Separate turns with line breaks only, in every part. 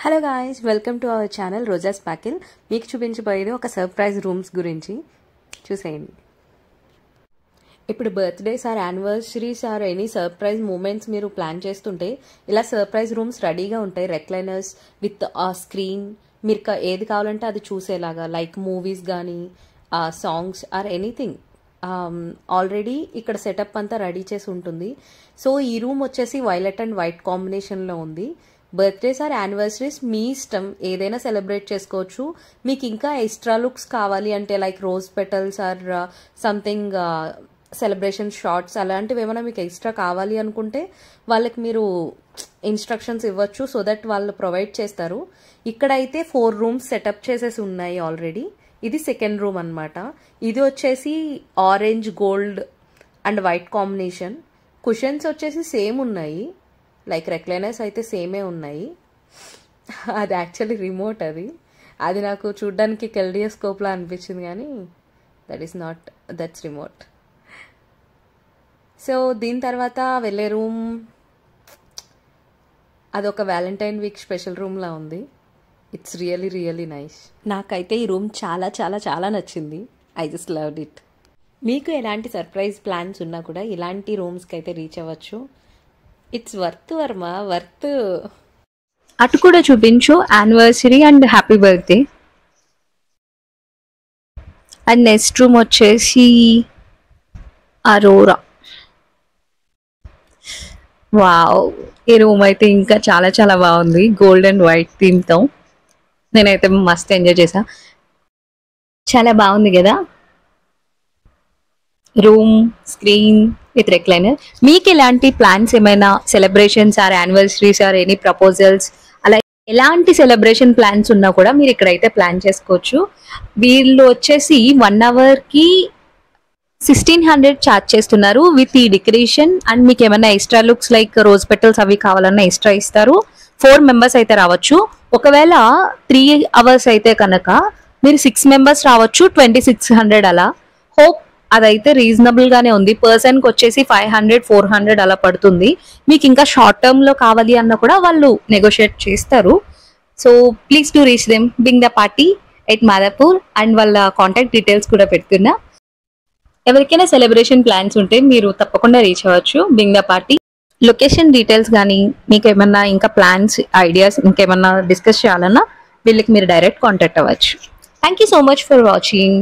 Hello guys, welcome to our channel Roja Sparkle. మీకు చూపించబోయేది ఒక సర్ప్రైజ్ రూమ్స్ గురించి. చూసేయండి. ఇప్పుడు birthdays or anniversaries or any surprise moments మీరు ప్లాన్ చేస్తుంటే ఇలా సర్ప్రైజ్ రూమ్స్ రెడీగా ఉంటాయి. రెక్లైనర్స్ విత్ ఆ స్క్రీన్, మీరు ఏది కావాలంటే అది చూసేలాగా, లైక్ మూవీస్ కానీ సాంగ్స్ ఆర్ ఎనీథింగ్. ఆల్రెడీ ఇక్కడ సెటప్ అంతా రెడీ చేసి ఉంటుంది. సో ఈ రూమ్ వచ్చేసి వైలెట్ అండ్ వైట్ కాంబినేషన్లో ఉంది. బర్త్డేస్ ఆర్ యానివర్సరీస్ మీ ఇష్టం, ఏదైనా సెలబ్రేట్ చేసుకోవచ్చు. మీకు ఇంకా ఎక్స్ట్రా లుక్స్ కావాలి అంటే like rose petals or something celebration shoots అలాంటివి ఏమైనా మీకు ఎక్స్ట్రా కావాలి అనుకుంటే వాళ్ళకి మీరు ఇన్స్ట్రక్షన్స్ ఇవ్వచ్చు, సో దట్ వాళ్ళు ప్రొవైడ్ చేస్తారు. ఇక్కడైతే 4 రూమ్స్ సెటప్ చేసేసి ఉన్నాయి ఆల్రెడీ. ఇది సెకండ్ రూమ్ అనమాట. ఇది వచ్చేసి orange, gold and white combination. Cushions వచ్చేసి సేమ్ ఉన్నాయి, లైక్ రెక్లైనర్స్ అయితే సేమే ఉన్నాయి. అది యాక్చువల్లీ రిమోట్, అది నాకు చూడ్డానికి కెల్డియోస్కోప్లా అనిపించింది, కానీ దట్స్ రిమోట్. సో దీని తర్వాత వెళ్ళే రూమ్ అదొక వ్యాలంటైన్ వీక్ స్పెషల్ రూమ్లా ఉంది. It's really really nice. నాకైతే ఈ రూమ్ చాలా చాలా చాలా నచ్చింది. I just loved it. మీకు ఎలాంటి సర్ప్రైజ్ ప్లాన్స్ ఉన్నా కూడా ఇలాంటి రూమ్స్కి అయితే రీచ్ అవ్వచ్చు. It's worth Varma, worth.
అటు కూడా చూపించు, anniversary and happy birthday. And next room వచ్చేసి అరోరా. వావ్, ఈ రూమ్ అయితే ఇంకా చాలా చాలా బాగుంది, గోల్డ్ అండ్ వైట్ థీమ్తో. నేనైతే మస్త్ ఎంజాయ్ చేసా, చాలా బాగుంది కదా రూమ్. Screen with recliner. మీకు ఎలాంటి ప్లాన్స్, ఏమైనా celebrations or anniversaries or any proposals, అలా ఎలాంటి సెలబ్రేషన్ ప్లాన్స్ ఉన్నా కూడా మీరు ఇక్కడైతే ప్లాన్ చేసుకోవచ్చు. వీళ్ళు వచ్చేసి 1 అవర్కి 1600 ఛార్జ్ చేస్తున్నారు విత్ ఈ డెకరేషన్. అండ్ మీకు ఏమైనా extra looks like rose petals అవి కావాలన్నా ఎక్స్ట్రా ఇస్తారు. 4 మెంబర్స్ అయితే రావచ్చు. ఒకవేళ 3 అవర్స్ అయితే కనుక మీరు 6 మెంబర్స్ రావచ్చు, 2600 అలా. హోప్ అదైతే రీజనబుల్ గానే ఉంది. పర్సన్కి వచ్చేసి 500, 400 అలా పడుతుంది. మీకు ఇంకా షార్ట్ టర్మ్ లో కావాలి అన్న కూడా వాళ్ళు నెగోషియేట్ చేస్తారు. So please to reach them, Bing the Party at Madhapur. And వాళ్ళ కాంటాక్ట్ డీటెయిల్స్ కూడా పెడుతున్నా. ఎవరికైనా సెలబ్రేషన్ ప్లాన్స్ ఉంటే మీరు తప్పకుండా రీచ్ అవ్వచ్చు, Bing the Party. Location details కానీ మీకు ఏమన్నా ఇంకా ప్లాన్స్, ఐడియాస్ ఇంకేమన్నా డిస్కస్ చేయాలన్నా వీళ్ళకి మీరు డైరెక్ట్ కాంటాక్ట్ అవ్వచ్చు. Thank you so much for watching.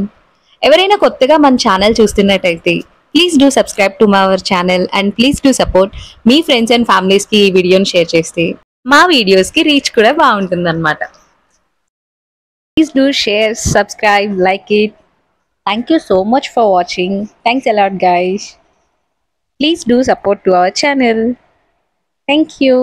ఎవరైనా కొత్తగా మన ఛానల్ చూస్తున్నట్టయితే please do subscribe to our channel and please do support. మీ ఫ్రెండ్స్ అండ్ ఫ్యామిలీస్కి ఈ వీడియోని షేర్ చేస్తే మా వీడియోస్కి రీచ్ కూడా బాగుంటుంది అనమాట. Please do share, subscribe, like it. Thank you so much for watching. Thanks a lot, guys. Please do support to our channel. Thank you.